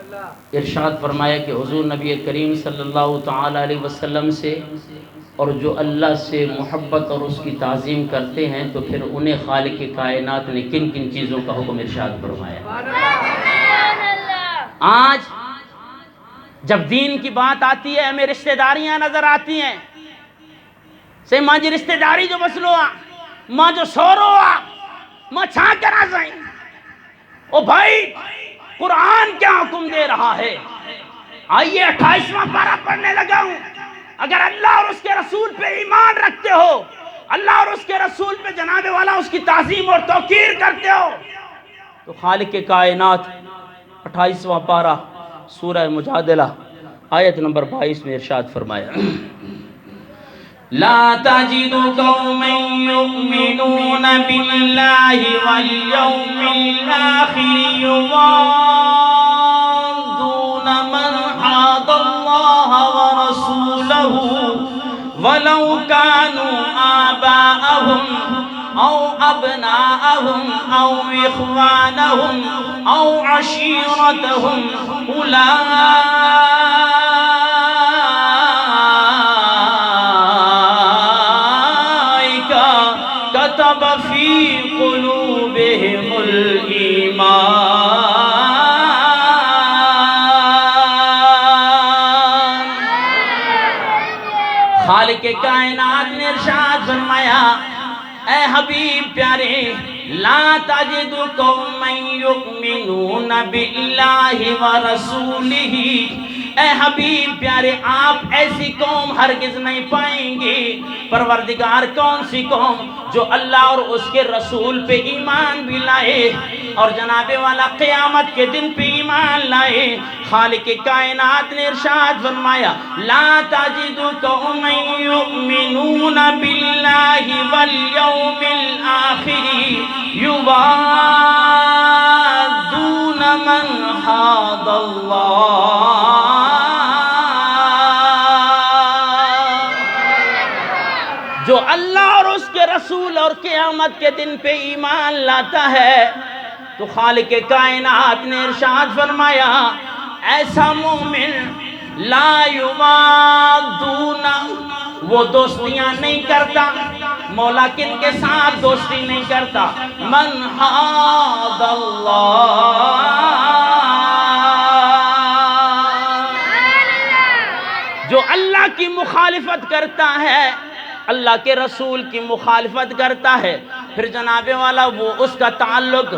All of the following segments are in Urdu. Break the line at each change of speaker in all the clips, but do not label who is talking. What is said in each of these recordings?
ارشاد فرمایا کہ حضور نبی کریم صلی اللہ تعالی علیہ وسلم سے اور جو اللہ سے محبت اور اس کی تعظیم کرتے ہیں تو پھر انہیں خالق کائنات نے کن کن چیزوں کا حکم ارشاد فرمایا۔ آج جب دین کی بات آتی ہے ہمیں رشتہ داریاں نظر آتی ہیں سے ماں جی رشتہ داری جو مسلو ماں جو سورو ماں چھا کرا سائیں او بھائی قرآن کیا حکم دے رہا ہے۔ آئیے 28واں پارہ پڑھنے لگا ہوں۔ اگر اللہ اور اس کے رسول پہ ایمان رکھتے ہو، اللہ اور اس کے رسول پہ جناب والا اس کی تعظیم اور توقیر کرتے ہو، تو خالق کائنات 28واں پارہ سورہ مجادلہ آیت نمبر 22 میں ارشاد فرمایا، لا تجد قوما يؤمنون بالله واليوم الآخر يوادون من حاد الله ورسوله ولو كانوا آباءهم أو أبناءهم أو إخوانهم أو عشيرتهم كتب في قلوبهم الإيمان۔ خالق کائنات نے ارشاد فرمایا، اے حبیب پیارے، لا تجد قوما یؤمنون باللہ ورسولہ، اے حبیب پیارے آپ ایسی قوم ہرگز نہیں پائیں گے۔ پروردگار کون سی قوم؟ جو اللہ اور اس کے رسول پہ ایمان بھی لائے اور جناب والا قیامت کے دن پہ ایمان لائے۔ خالق کائنات نے ارشاد فرمایا، لا تجد قوما یؤمنون باللہ والیوم الآخر یوادون من حاد اللہ۔ جو اللہ اور اس کے رسول اور قیامت کے دن پہ ایمان لاتا ہے تو خالق کائنات نے ارشاد فرمایا، ایسا مومن لا یوادون، وہ دوستیاں نہیں کرتا، مولا کن کے ساتھ دوستی نہیں کرتا، من حاد اللہ، جو اللہ کی مخالفت کرتا ہے، اللہ کے رسول کی مخالفت کرتا ہے، پھر جناب والا وہ اس کا تعلق،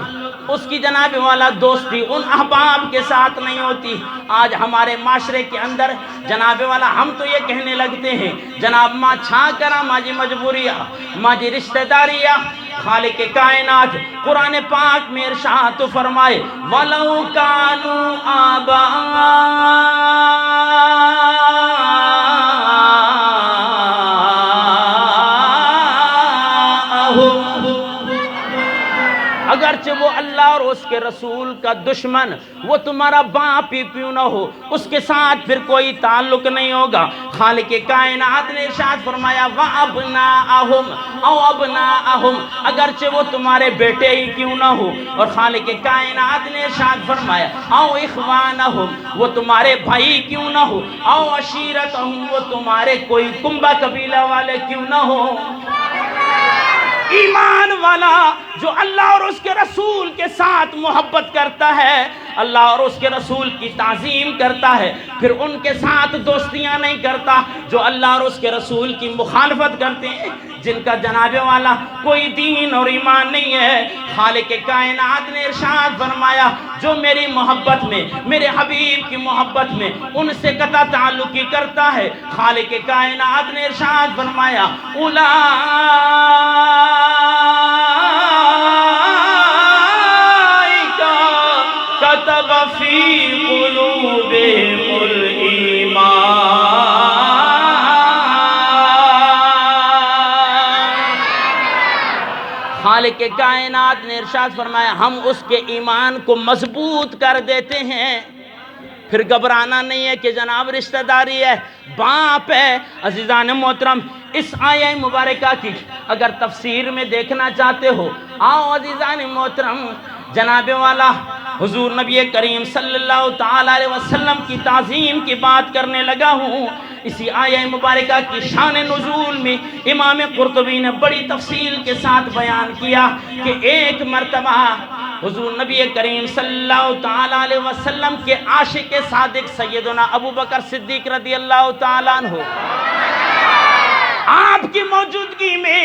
اس کی جناب والا دوستی ان احباب کے ساتھ نہیں ہوتی۔ آج ہمارے معاشرے کے اندر جناب والا ہم تو یہ کہنے لگتے ہیں جناب ماں چھا کرا ماں جی مجبوریہ ماں جی رشتہ داریہ۔ خالق کائنات قرآن پاک میں ارشاد تو فرمائے، وَلَوْ كَانُوا اگرچہ وہ اللہ اور اس کے رسول کا دشمن، وہ تمہارا باپ ہی کیوں نہ ہو، اس کے ساتھ پھر کوئی تعلق نہیں ہوگا۔ خالق کائنات نے ارشاد فرمایا، وَأَبْنَاءَهُمْ أَوْ أَبْنَاءَهُمْ، اگرچہ وہ تمہارے بیٹے ہی کیوں نہ ہو۔ اور خالق کائنات نے ارشاد فرمایا، أَوْ إِخْوَانَهُمْ، وہ تمہارے بھائی کیوں نہ ہو، أَوْ عَشِيرَتَهُمْ، وہ تمہارے کوئی کنبہ قبیلہ والے کیوں نہ ہو۔ ایمان والا جو اللہ اور اس کے رسول کے ساتھ محبت کرتا ہے، اللہ اور اس کے رسول کی تعظیم کرتا ہے، پھر ان کے ساتھ دوستیاں نہیں کرتا۔ جو اللہ اور اس کے رسول کی مخالفت کرتے ہیں، جن کا جناب والا کوئی دین اور ایمان نہیں ہے، خالق کائنات نے ارشاد فرمایا، جو میری محبت میں، میرے حبیب کی محبت میں ان سے قطع تعلقی کرتا ہے، خالق کائنات نے ارشاد فرمایا، كتب في قلوبهم الإيمان۔ خالق کائنات نے ارشاد فرمایا، ہم اس کے ایمان کو مضبوط کر دیتے ہیں۔ پھر گھبرانا نہیں ہے کہ جناب رشتہ داری ہے، باپ ہے۔ عزیزان محترم، اس آیہ مبارکہ کی اگر تفسیر میں دیکھنا چاہتے ہو، آؤ عزیزان محترم، جناب والا حضور نبی کریم صلی اللہ تعالی علیہ وسلم کی تعظیم کی بات کرنے لگا ہوں، اسی آیہ مبارکہ کی شان نزول میں امام قرطبی نے بڑی تفصیل کے ساتھ بیان کیا کہ ایک مرتبہ حضور نبی کریم صلی اللہ تعالی علیہ وسلم کے عاشق صادق سیدنا ابو بکر صدیق رضی اللہ تعالیٰ عنہ آپ کی موجودگی میں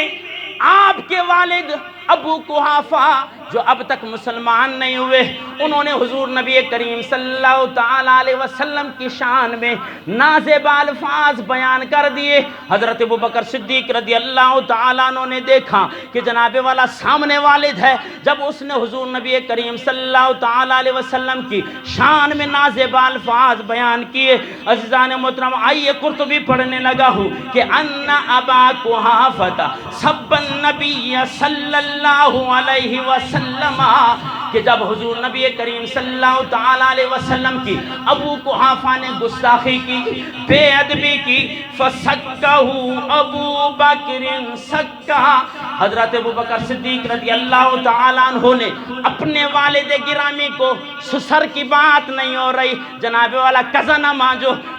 آپ کے والد ابو قحافہ جو اب تک مسلمان نہیں ہوئے، انہوں نے حضور نبی کریم صلی اللہ تعالی علیہ وسلم کی شان میں نازیبا الفاظ بیان کر دیے۔ حضرت ابو بکر صدیق رضی اللہ تعالیٰ عنہ نے دیکھا کہ جناب والا سامنے والد ہے، جب اس نے حضور نبی کریم صلی اللہ تعالی علیہ وسلم کی شان میں نازیبا الفاظ بیان کیے۔ عزیزان محترم، آئیے قرطبی پڑھنے لگا ہوں کہ ان ابا قحافہ سب النبی صلی اللہ علیہ وسلم، کہ جب حضور نبی کریم صلی اللہ تعالی علیہ وسلم کی ابو قحافہ نے گستاخی کی، بے ادبی کی، فسکہ ابو بکر سکہ، حضرت ابو بکر صدیق رضی اللہ تعالیٰ عنہ نے اپنے والد گرامی کو سسر کی بات نہیں ہو رہی، جناب والا کزنہ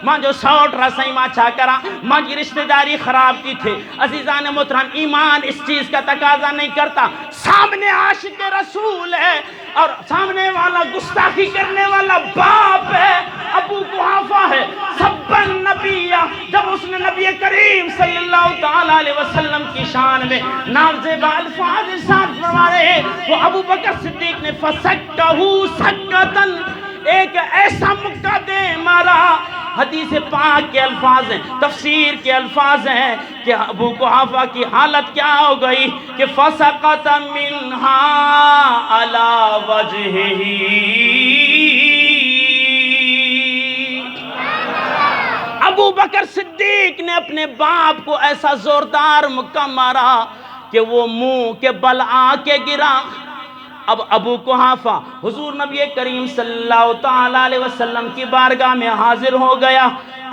مانجو سوٹ رسائی ماں چھا کرا، ماں کی رشتہ داری خراب کی تھے۔ عزیزان محترم، ایمان اس چیز کا تقاضا نہیں کرتا، سامنے عاشق رسول ہے اور سامنے والا گستاخی کرنے والا باپ ہے، ابو قحافہ ہے، سب النبی، جب اس نے نبی کریم صلی اللہ تعالی علیہ وسلم کی شان میں نازیبا الفاظ ارشاد فرما رہے ہیں، وہ ابو بکر صدیق نے فسکہ سکتن، ایک ایسا مکہ دے مارا۔ حدیث پاک کے الفاظ ہیں، تفسیر کے الفاظ ہیں کہ ابو قحافہ کی حالت کیا ہو گئی کہ فسقط منہا علی وجہہ، ابو بکر صدیق نے اپنے باپ کو ایسا زوردار مکہ مارا کہ وہ منہ کے بل آ کے گرا۔ اب ابو قحافہ حضور نبی کریم صلی اللہ تعالی علیہ وسلم کی بارگاہ میں حاضر ہو گیا،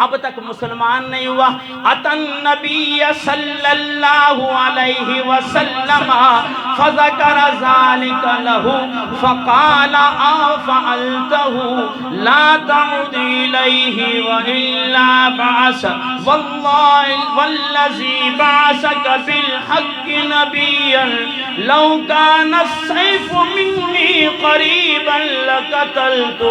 اب تک مسلمان نہیں ہوا۔ اتن نبی صلی اللہ علیہ وسلم فذکر ذالک لہ فقال افعلتہ لا تعد الیہ والا بعث والذی بعثک بالحق نبیا لو کان السیف منی قریبا لقتلتہ۔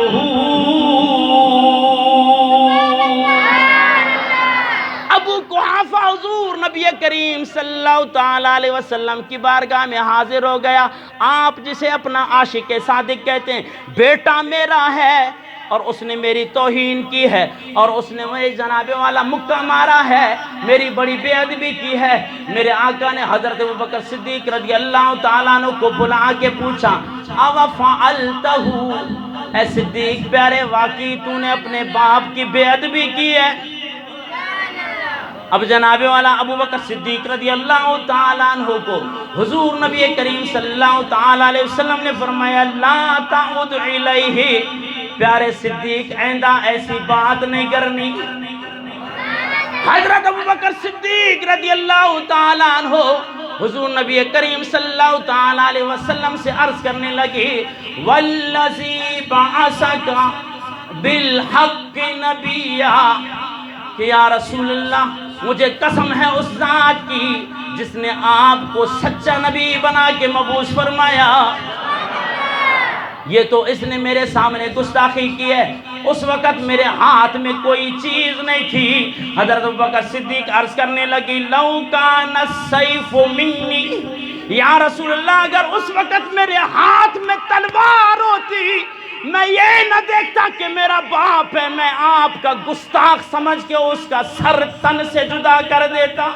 ابو قحافہ حضور نبی کریم صلی اللہ تعالی علیہ وسلم کی بارگاہ میں حاضر ہو گیا۔ آپ جسے اپنا عاشق صادق کہتے ہیں، بیٹا میرا ہے اور اس نے میری توہین کی ہے اور اس نے مجھے جناب والا مکہ مارا ہے، میری بڑی بے ادبی کی ہے۔ میرے آقا نے حضرت ابو بکر صدیق رضی اللہ تعالیٰ عنہ کو بلا کے پوچھا، او فعلتہ، اے صدیق پیارے واقعی تو نے اپنے باپ کی بے ادبی کی ہے؟ اب جناب والا ابو بکر صدیق رضی اللہ تعالیٰ عنہ کو حضور نبی کریم صلی اللہ تعالیٰ علیہ وسلم نے فرمایا لا تعود الیہ، پیارے صدیق آئندہ ایسی بات نہیں کرنی۔ حضرت ابو بکر صدیق رضی اللہ تعالیٰ عنہ حضور نبی کریم صلی اللہ تعالیٰ علیہ وسلم سے عرض کرنے لگے، والذی بعثک بالحق نبیا، کہ یا رسول اللہ مجھے قسم ہے اس ذات کی جس نے آپ کو سچا نبی بنا کے مبعوث فرمایا، یہ تو اس نے میرے سامنے گستاخی کی ہے، اس وقت میرے ہاتھ میں کوئی چیز نہیں تھی۔ حضرت ابوبکر صدیق عرض کرنے لگی لو کان السیف منی، یا رسول اللہ اگر اس وقت میرے ہاتھ میں تلوار ہوتی میں یہ نہ دیکھتا کہ میرا باپ ہے، میں آپ کا گستاخ سمجھ کے اس کا سر تن سے جدا کر دیتا۔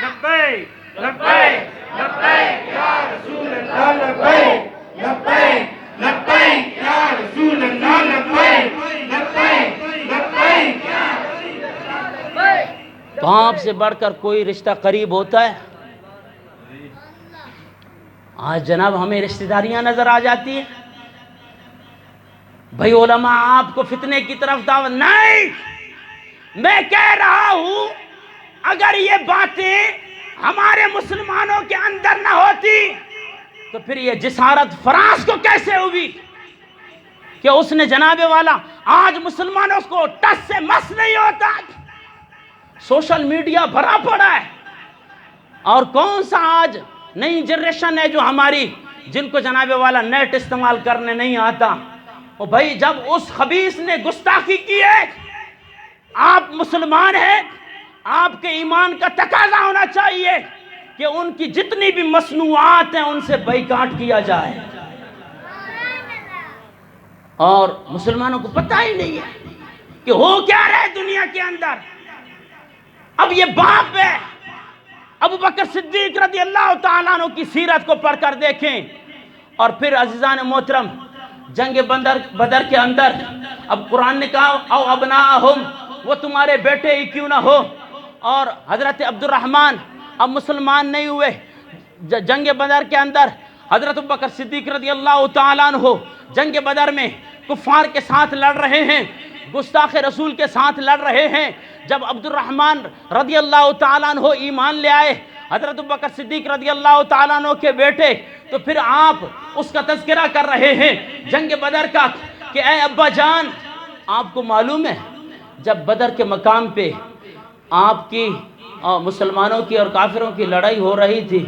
لبیک لبیک لبیک یا رسول اللہ، لبیک لبیک لبیک یا رسول اللہ، لبیک لبیک لبیک یا رسول اللہ۔
باپ سے بڑھ کر کوئی رشتہ قریب ہوتا ہے؟ آج جناب ہمیں رشتہ داریاں نظر آ جاتی ہیں، بھائی علماء آپ کو فتنے کی طرف دعوت نہیں۔ میں کہہ رہا ہوں اگر یہ باتیں ہمارے مسلمانوں کے اندر نہ ہوتی تو پھر یہ جسارت فراز کو کیسے ہوئی کہ اس نے جناب والا آج مسلمانوں کو ٹس سے مس نہیں ہوتا. سوشل میڈیا بھرا پڑا ہے. اور کون سا آج نئی جنریشن ہے جو ہماری جن کو جناب والا نیٹ استعمال کرنے نہیں آتا. او بھائی جب اس خبیث نے گستاخی کی ہے، آپ مسلمان ہیں، آپ کے ایمان کا تقاضا ہونا چاہیے کہ ان کی جتنی بھی مصنوعات ہیں ان سے بائیکاٹ کیا جائے. اور مسلمانوں کو پتہ ہی نہیں ہے کہ ہو کیا رہے دنیا کے اندر. اب یہ باپ ہے. ابو بکر صدیق رضی اللہ تعالیٰ عنہ کی سیرت کو پڑھ کر دیکھیں. اور پھر عزیزان محترم جنگ بدر کے اندر اب قرآن نے کہا او ابناہم، وہ تمہارے بیٹے ہی کیوں نہ ہو. اور حضرت عبد الرحمن اب مسلمان نہیں ہوئے. جنگ بدر کے اندر حضرت ابو بکر صدیق رضی اللہ تعالیٰ عنہ جنگ بدر میں کفار کے ساتھ لڑ رہے ہیں، گستاخ رسول کے ساتھ لڑ رہے ہیں. جب عبد الرحمن رضی اللہ تعالیٰ عنہ ایمان لے آئے، حضرت ابو بکر صدیق رضی اللہ تعالیٰ عنہ کے بیٹے، تو پھر آپ اس کا تذکرہ کر رہے ہیں جنگ بدر کا کہ اے ابا جان، آپ کو معلوم ہے جب بدر کے مقام پہ آپ کی مسلمانوں کی اور کافروں کی لڑائی ہو رہی تھی،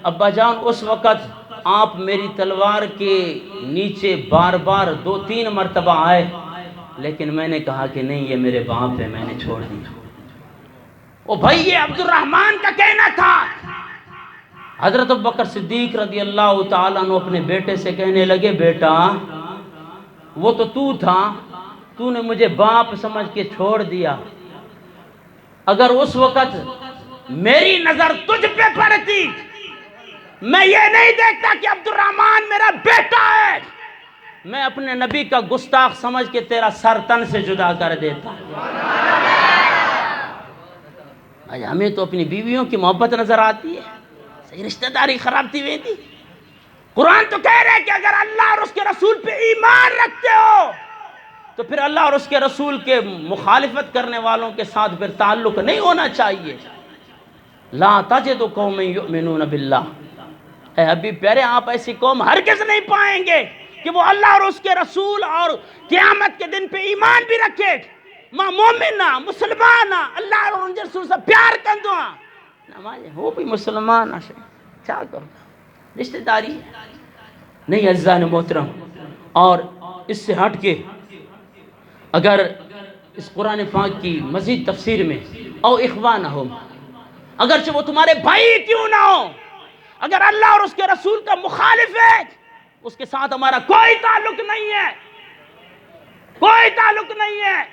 ابا جان اس وقت آپ میری تلوار کے نیچے بار بار 2-3 مرتبہ آئے، لیکن میں نے کہا کہ نہیں یہ میرے باپ ہے، میں نے چھوڑ دیا. او بھائی یہ عبد الرحمن کا کہنا تھا. حضرت ابو بکر صدیق رضی اللہ تعالیٰ عنہ اپنے بیٹے سے کہنے لگے بیٹا وہ تو تھا، تو نے مجھے باپ سمجھ کے چھوڑ دیا. اگر اس وقت میری نظر تجھ پہ پڑتی، میں یہ نہیں دیکھتا کہ عبد الرحمن میرا بیٹا ہے، میں اپنے نبی کا گستاخ سمجھ کے تیرا سر تن سے جدا کر دیتا. آج ہمیں تو اپنی بیویوں کی محبت نظر آتی ہے، صحیح رشتہ داری خراب تھی ہوئی تھی. قرآن تو کہہ رہے کہ اگر اللہ اور اس کے رسول پہ ایمان رکھتے ہو تو پھر اللہ اور اس کے رسول کے مخالفت کرنے والوں کے ساتھ پھر تعلق نہیں ہونا چاہیے. لا تجد قوم یؤمنون باللہ. اے حبیب پیارے آپ ایسی قوم ہرگز نہیں پائیں گے کہ وہ اللہ اور اس کے رسول اور قیامت کے دن پہ ایمان بھی رکھے، ماں مومنہ مسلمانہ اللہ اور ان کے رسول سے پیار کندو نماز ہو بھی مسلمان آشے کیا کرو رشتہ داری نہیں. عزیزان محترم اور اس سے ہٹ کے اگر اس قرآن پاک کی مزید تفسیر میں او اخوانہم، اگرچہ وہ تمہارے بھائی کیوں نہ ہو، اگر اللہ اور اس کے رسول کا مخالف ہے اس کے ساتھ ہمارا کوئی تعلق نہیں ہے، کوئی تعلق نہیں ہے.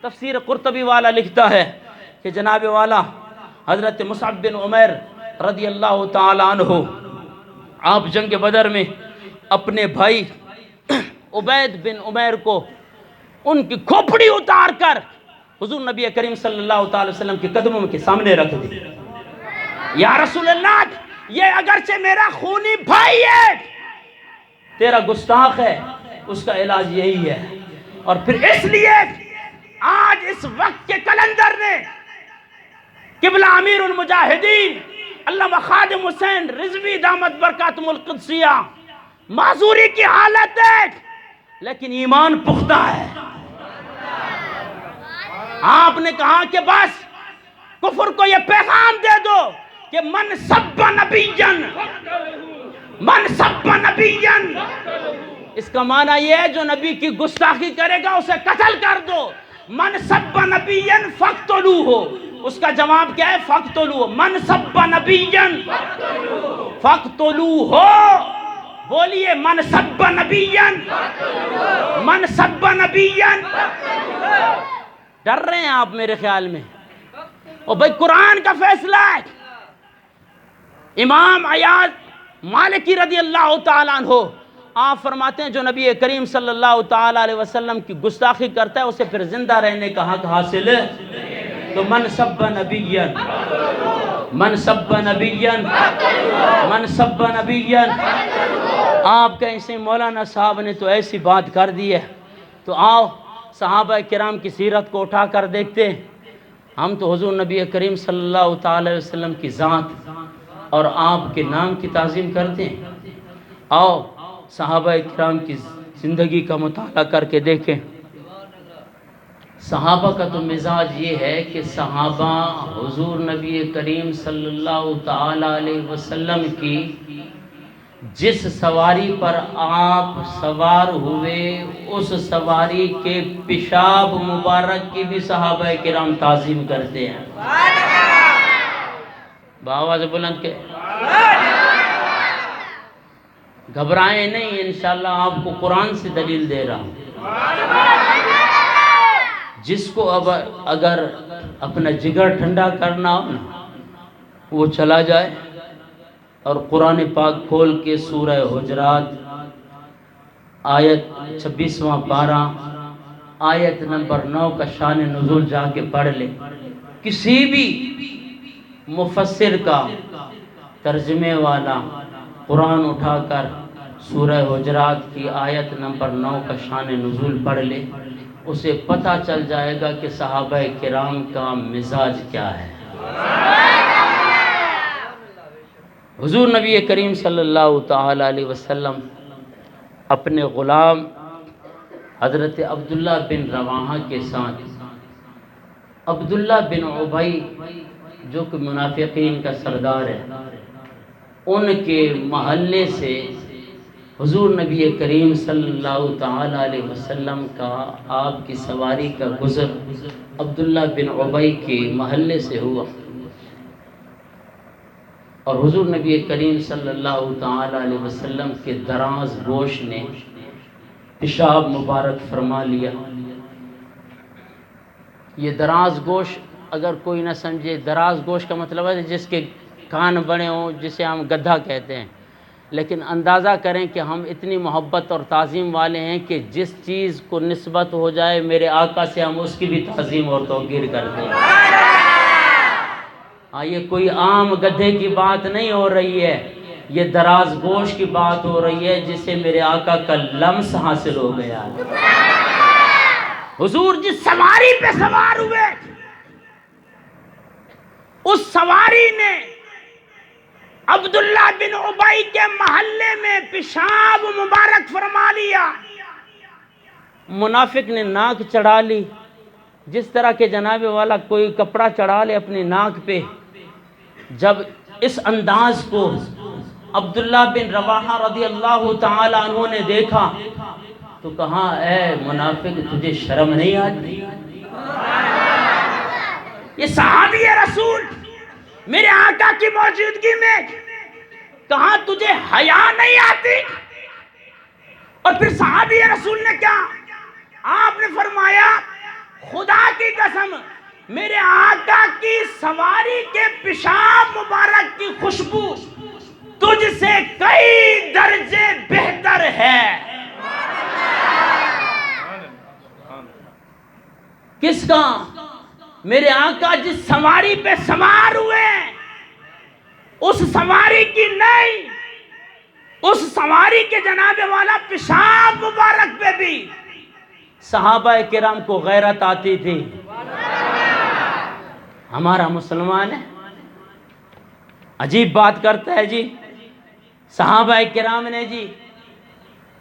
تفسیر قرطبی والا لکھتا ہے کہ جناب والا حضرت مصعب بن عمیر رضی اللہ تعالی عنہ آپ جنگ بدر میں اپنے بھائی عبید بن عمیر کو ان کی کھوپڑی اتار کر حضور نبی کریم صلی اللہ تعالی وسلم کے قدموں کے سامنے رکھ دی. یا رسول اللہ یہ اگرچہ میرا خونی بھائی ہے، تیرا گستاخ ہے، اس کا علاج یہی ہے. اور پھر اس لیے آج اس وقت کے کلندر نے قبلہ امیر المجاہدین علامہ خادم حسین رضوی دامت برکاتہم القدسیہ معذوری کی حالت ہے لیکن ایمان پختہ ہے. آپ نے کہا کہ بس کفر کو یہ پیغام دے دو کہ من سب نبیًا، من سب نبیًا، اس کا معنی یہ ہے جو نبی کی گستاخی کرے گا اسے قتل کر دو. من سب نبیًا فاقتلوہ، اس کا جواب کیا ہے؟ فاقتلوہ. من سب نبیًا فاقتلوہ. بولیے من سب نبیًا، من سب نبیًا. ڈر رہے ہیں آپ میرے خیال میں؟ اور بھائی قرآن کا فیصلہ ہے. امام عیاض مالکی رضی اللہ تعالیٰ عنہ آپ فرماتے ہیں جو نبی کریم صلی اللہ تعالیٰ علیہ وسلم کی گستاخی کرتا ہے اسے پھر زندہ رہنے کا حق حاصل ہے. تو من سب نبیًا، من سب نبیًا، من سب نبیًا. آپ کہیں سے مولانا صاحب نے تو ایسی بات کر دی ہے، تو آؤ صحابہ کرام کی سیرت کو اٹھا کر دیکھتے ہیں. ہم تو حضور نبی کریم صلی اللہ تعالی وسلم کی ذات اور آپ کے نام کی تعظیم کرتے ہیں. آؤ صحابہ کرام کی زندگی کا مطالعہ کر کے دیکھیں. صحابہ کا تو مزاج یہ ہے کہ صحابہ حضور نبی کریم صلی اللہ تعالی علیہ وسلم کی جس سواری پر آپ سوار ہوئے اس سواری کے پیشاب مبارک کی بھی صحابہ کرام تعظیم کرتے ہیں. بآواز بلند کے گھبرائیں نہیں، انشاءاللہ آپ کو قرآن سے دلیل دے رہا ہوں. جس کو اب اگر اپنا جگر ٹھنڈا کرنا ہو نا وہ چلا جائے اور قرآن پاک کھول کے سورہ حجرات آیت 26واں پارہ آیت نمبر 9 کا شان نزول جا کے پڑھ لے. کسی بھی مفسر کا ترجمے والا قرآن اٹھا کر سورہ حجرات کی آیت نمبر 9 کا شان نزول پڑھ لے، اسے پتہ چل جائے گا کہ صحابہ کرام کا مزاج کیا ہے. حضور نبی کریم صلی اللہ تعالی علیہ وسلم اپنے غلام حضرت عبداللہ بن رواحہ کے ساتھ عبداللہ بن ابی جو کہ منافقین کا سردار ہے، ان کے محلے سے حضور نبی کریم صلی اللہ تعالی علیہ وسلم کا آپ کی سواری کا گزر عبداللہ بن ابی کے محلے سے ہوا، اور حضور نبی کریم صلی اللہ تعالی علیہ وسلم کے دراز گوش نے پیشاب مبارک فرما لیا. یہ دراز گوش اگر کوئی نہ سمجھے، دراز گوش کا مطلب ہے جس کے کان بڑے ہوں، جسے ہم گدھا کہتے ہیں، لیکن اندازہ کریں کہ ہم اتنی محبت اور تعظیم والے ہیں کہ جس چیز کو نسبت ہو جائے میرے آقا سے ہم اس کی بھی تعظیم اور توقیر کرتے ہیں. ہاں، یہ کوئی عام گدھے کی بات نہیں ہو رہی ہے، یہ دراز گوش کی بات ہو رہی ہے جسے میرے آقا کا لمس حاصل ہو گیا. حضور جس سواری پہ سوار ہوئے اس سواری نے عبداللہ بن ابی کے محلے میں پیشاب مبارک فرما لیا. منافق نے ناک چڑھا لی، جس طرح کے جناب والا کوئی کپڑا چڑھا لے اپنی ناک پہ. جب اس انداز کو عبداللہ بن رواحہ رضی اللہ تعالی عنہ نے دیکھا تو کہا، اے منافق تجھے شرم نہیں آتی؟ یہ صحابی رسول میرے آقا کی موجودگی میں کہاں تجھے حیا نہیں آتی؟ اور پھر صحابی رسول نے کیا آپ نے فرمایا، خدا کی قسم میرے آقا کی سواری کے پیشاب مبارک کی خوشبو تجھ سے کئی درجے بہتر ہے. کس کا؟ میرے آقا جس سواری پہ سوار ہوئے اس سواری کی نہیں، اس سواری کے جناب والا پیشاب مبارک پہ بھی صحابہ کرام کو غیرت آتی تھی. ہمارا مسلمان ہے عجیب بات کرتا ہے جی، صحابہ کرام نے جی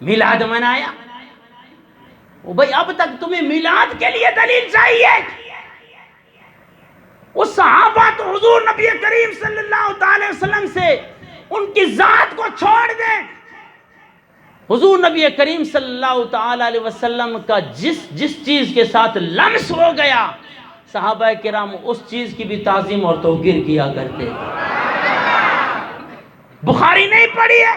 میلاد منایا. بھئی اب تک تمہیں میلاد کے لیے دلیل چاہیے؟ وہ صحابہ تو حضور نبی کریم صلی اللہ تعالی وسلم سے ان کی ذات کو چھوڑ دیں، حضور نبی کریم صلی اللہ تعالی علیہ وسلم کا جس چیز کے ساتھ لمس ہو گیا صحابہ کرام اس چیز کی بھی تعظیم اور توقیر کیا کرتے. بخاری نہیں پڑھی ہے؟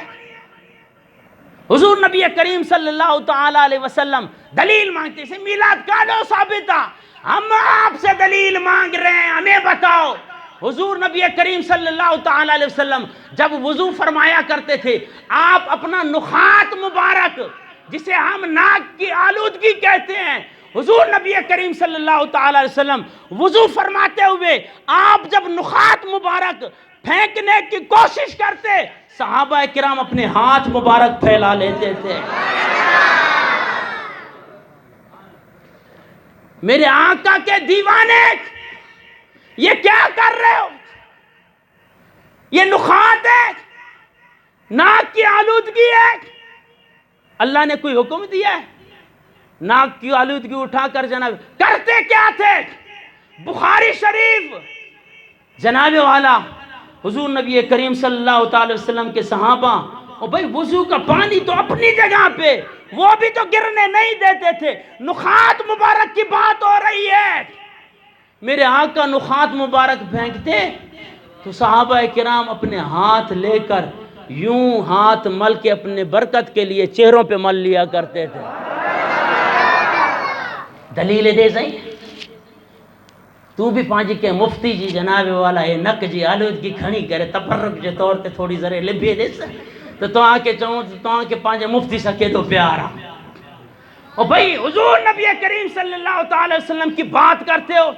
حضور نبی کریم صلی اللہ تعالی علیہ وسلم دلیل مانگتے سے میلاد کا لو ثابتہ، ہم آپ سے دلیل مانگ رہے ہیں، ہمیں بتاؤ. حضور نبی کریم صلی اللہ تعالی علیہ وسلم جب وضو فرمایا کرتے تھے آپ اپنا نخات مبارک جسے ہم ناک کی آلودگی کہتے ہیں، حضور نبی کریم صلی اللہ تعالی علیہ وسلم وضو فرماتے ہوئے آپ جب نخات مبارک پھینکنے کی کوشش کرتے صحابہ کرام اپنے ہاتھ مبارک پھیلا لیتے تھے. میرے آقا کے دیوانے یہ کیا کر رہے ہو؟ یہ نخات ہے، ناک کی آلودگی ہے، اللہ نے کوئی حکم دیا ہے؟ ناک کی آلودگی اٹھا کر جناب کرتے کیا تھے؟ بخاری شریف جناب والا حضور نبی کریم صلی اللہ تعالی وسلم کے صحابہ، اور بھائی وضو کا پانی تو اپنی جگہ پہ، وہ بھی تو گرنے نہیں دیتے تھے۔ نخات مبارک کی بات ہو رہی ہے، میرے آقا نخات مبارک پھینکتے تو صحابہ کرام اپنے ہاتھ لے کر یوں ہاتھ مل کے اپنے برکت کے لیے چہروں پہ مل لیا کرتے تھے۔ دلیل دے زئی تو بھی پانچ کے مفتی جی جناب والا ہے نک جی آلودگی کھڑی کرے تبرک کے طور تے تھوڑی ذرے لبے دے تو آ کے چاہوں تو آ کے پانچ مفتی سکے تو پیارا۔ اور بھائی حضور نبی کریم صلی اللہ تعالی وسلم کی بات کرتے ہو،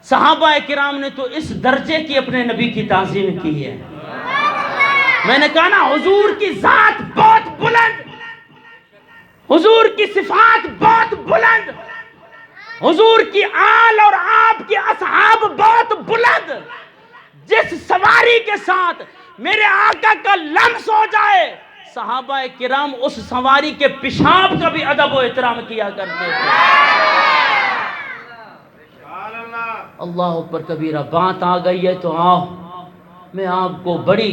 صحابہ کرام نے تو اس درجے کی اپنے نبی کی تعظیم کی ہے۔ میں نے کہا نا حضور کی ذات بہت بلند، حضور کی صفات بہت بلند، حضور کی آل اور آپ کے اصحاب بہت بلند۔ جس سواری کے ساتھ میرے آقا کا لمس ہو جائے، صحابہ کرام اس سواری کے پیشاب کا بھی ادب و احترام کیا کرتے تھے۔ اللہ اکبر کبیرہ۔ بات آ گئی ہے تو آؤ میں آپ کو بڑی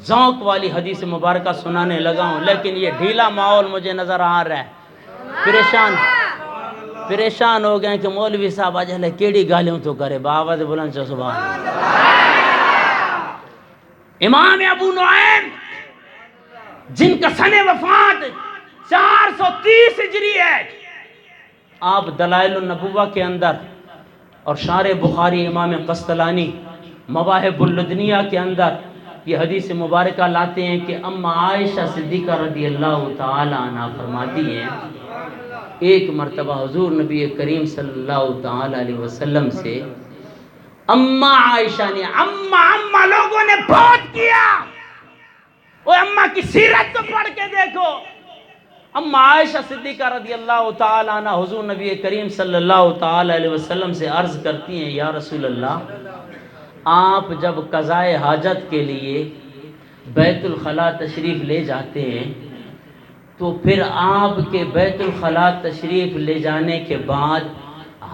ذوق والی حدیث مبارکہ سنانے لگا ہوں، لیکن یہ ڈھیلا ماحول مجھے نظر آ رہا ہے۔ پریشان ہو گئے کہ مولوی صاحب آج ہلے کیڑی گالیوں تو کرے، باوت بلند سے سبحان اللہ۔ امام ابو نعیم جن کا سن وفات 430 ہجری ہے، آپ دلائل النبوہ کے اندر اور شارح بخاری امام قسطلانی مواہب اللدنیہ کے اندر یہ حدیث مبارکہ لاتے ہیں کہ اما عائشہ صدیقہ رضی اللہ تعالی عنہ فرماتی ہیں ایک مرتبہ حضور نبی کریم صلی اللہ تعالی علیہ وسلم سے اما عائشہ نے اما لوگوں نے بہت کیا، وہ اما کی سیرت تو پڑھ کے دیکھو۔ اما عائشہ صدیقہ رضی اللہ تعالی عنہ حضور نبی کریم صلی اللہ تعالی علیہ وسلم سے عرض کرتی ہیں یا رسول اللہ، آپ جب قضائے حاجت کے لیے بیت الخلاء تشریف لے جاتے ہیں تو پھر آپ کے بیت الخلاء تشریف لے جانے کے بعد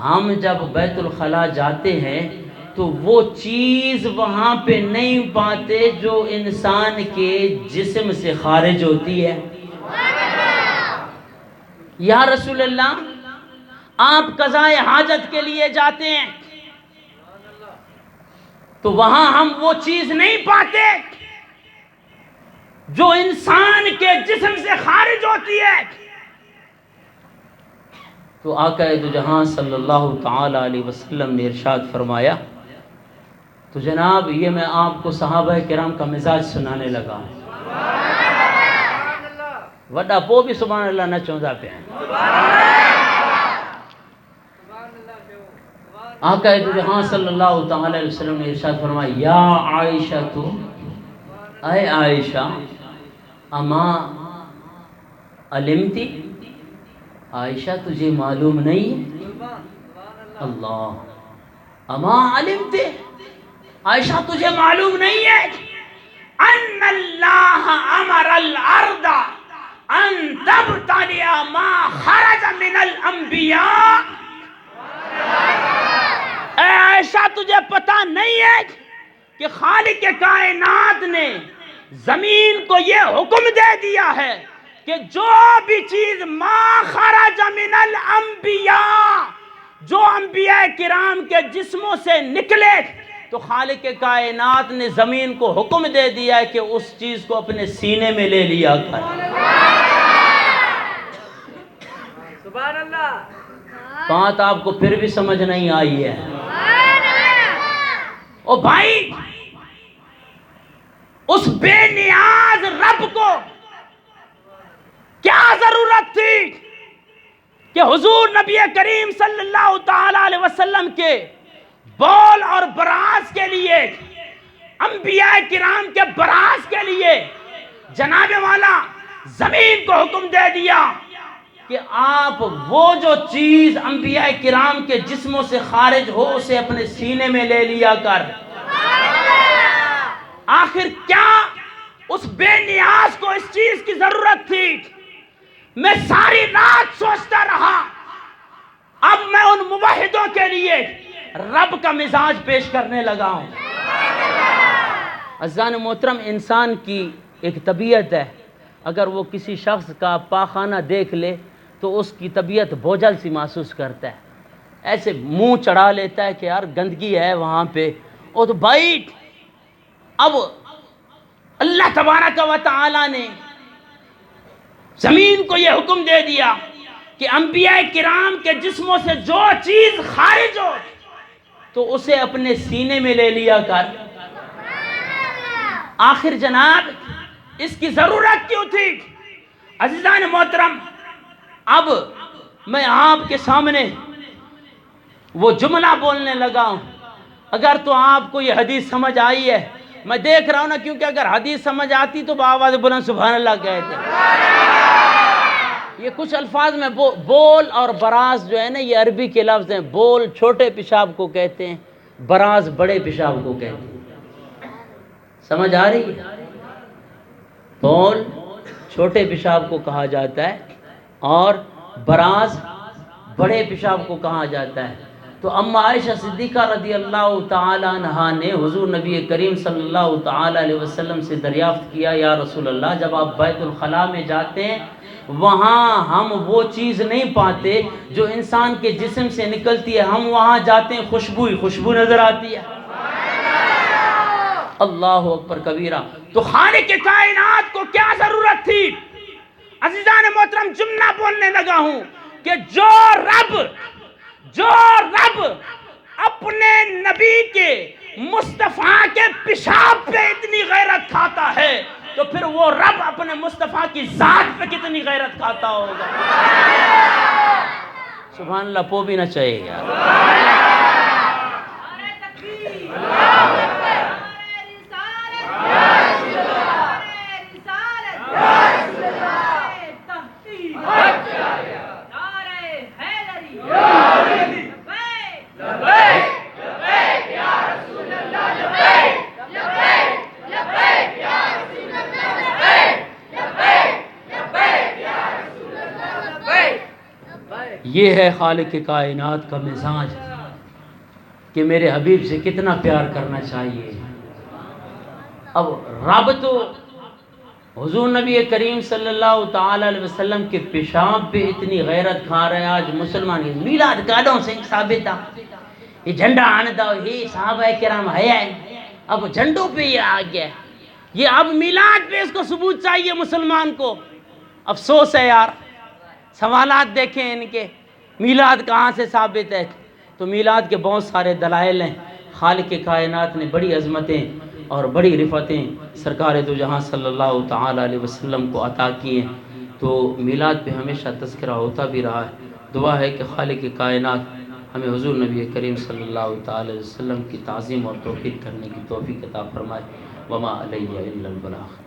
ہم جب بیت الخلاء جاتے ہیں تو وہ چیز وہاں پہ نہیں پاتے جو انسان کے جسم سے خارج ہوتی ہے۔ یا رسول اللہ، آپ قضائے حاجت کے لیے جاتے ہیں تو وہاں ہم وہ چیز نہیں پاتے جو انسان کے جسم سے خارج ہوتی ہے۔ تو آقا دو جہاں صلی اللہ تعالی علیہ وسلم نے ارشاد فرمایا، تو جناب یہ میں آپ کو صحابہ کرام کا مزاج سنانے لگا ہوں۔ وڈا پو بھی سبحان اللہ نہ چوندا پہ ہیں۔ آقا دو جہاں صلی اللہ تعالی علیہ وسلم نے ارشاد فرمایا یا عائشہ تو اے عائشہ اما علمتی، عائشہ تجھے معلوم نہیں؟ اللہ، اما علمتی، عائشہ تجھے معلوم نہیں ہے ان اللہ امر الارض ان تبتلع ما خرج من الانبیاء؟ اے عائشہ تجھے پتا نہیں ہے کہ خالق کائنات نے زمین کو یہ حکم دے دیا ہے کہ جو بھی چیز ما خرج من الانبیاء، جو انبیاء کرام کے جسموں سے نکلے تو خالق کائنات نے زمین کو حکم دے دیا ہے کہ اس چیز کو اپنے سینے میں لے لیا کر۔
سبحان اللہ۔
بات آپ کو پھر بھی سمجھ نہیں آئی ہے؟ او بھائی، اس بے نیاز رب کو کیا ضرورت تھی کہ حضور نبی کریم صلی اللہ تعالی علیہ وسلم کے بول اور براز کے لیے، انبیاء کرام کے براز کے لیے جناب والا زمین کو حکم دے دیا کہ آپ وہ جو چیز انبیاء کرام کے جسموں سے خارج ہو اسے اپنے سینے میں لے لیا کر۔ آخر کیا اس بے نیاز کو اس چیز کی ضرورت تھی. میں ساری رات سوچتا رہا. اب میں ان موحدوں کے لیے رب کا مزاج پیش کرنے لگا ہوں. عزیزان محترم، انسان کی ایک طبیعت ہے، اگر وہ کسی شخص کا پاخانہ دیکھ لے تو اس کی طبیعت بوجھل سی محسوس کرتا ہے، ایسے منہ چڑھا لیتا ہے کہ یار گندگی ہے وہاں پہ. اور تو بھائی اب اللہ تبارک و تعالی نے زمین کو یہ حکم دے دیا کہ انبیاء کرام کے جسموں سے جو چیز خارج ہو تو اسے اپنے سینے میں لے لیا کر. آخر جناب اس کی ضرورت کیوں تھی؟ عزیزان محترم، اب میں آپ کے سامنے وہ جملہ بولنے لگا ہوں. اگر تو آپ کو یہ حدیث سمجھ آئی ہے، میں دیکھ رہا ہوں نا، کیونکہ اگر حدیث سمجھ آتی تو بآواز بلند سبحان اللہ کہتے. یہ کچھ الفاظ میں بول اور براز جو ہے نا، یہ عربی کے لفظ ہیں. بول چھوٹے پیشاب کو کہتے ہیں، براز بڑے پیشاب کو کہتے ہیں. سمجھ آ رہی ہے؟ بول چھوٹے پیشاب کو کہا جاتا ہے اور براز بڑے پیشاب کو کہا جاتا ہے. تو اما عائشہ صدیقہ رضی اللہ تعالی عنہا نے حضور نبی کریم صلی اللہ تعالی علیہ وسلم سے دریافت کیا، یا رسول اللہ، جب آپ بیت الخلاء میں جاتے ہیں وہاں ہم وہ چیز نہیں پاتے جو انسان کے جسم سے نکلتی ہے، ہم وہاں جاتے ہیں خوشبو نظر آتی ہے. اللہ اکبر کبیرہ. تو خالق کائنات کو کیا ضرورت تھی؟ عزیزان محترم، جملہ بولنے لگا ہوں کہ جو رب اپنے نبی کے مصطفیٰ کے پیشاب پہ اتنی غیرت کھاتا ہے تو پھر وہ رب اپنے مصطفیٰ کی ذات پہ کتنی غیرت کھاتا ہوگا. سبحان اللہ، پو بھی نہ چاہیے یار. یہ ہے خالق کائنات کا مزاج کہ میرے حبیب سے کتنا پیار کرنا چاہیے. اب رب تو حضور نبی کریم صلی اللہ تعالی علیہ وسلم کے پیشاب پہ اتنی غیرت کھا رہے ہیں. آج مسلمان میلاد کاروں سے ثابت ہے، یہ جھنڈا آندا ہی صحابہ کرام ہے، اب جھنڈوں پہ یہ آ گیا. یہ اب میلاد پہ اس کو ثبوت چاہیے مسلمان کو. افسوس ہے یار، سوالات دیکھیں ان کے، میلاد کہاں سے ثابت ہے؟ تو میلاد کے بہت سارے دلائل ہیں. خالق کائنات نے بڑی عظمتیں اور بڑی رفتیں سرکار دو جہاں صلی اللہ تعالی علیہ وسلم کو عطا کی ہیں. تو میلاد پہ ہمیشہ تذکرہ ہوتا بھی رہا ہے. دعا ہے کہ خالق کائنات ہمیں حضور نبی کریم صلی اللہ تعالی علیہ وسلم کی تعظیم اور توقیر کرنے کی توفیق عطا فرمائے. وما علیہ الا البلاغ.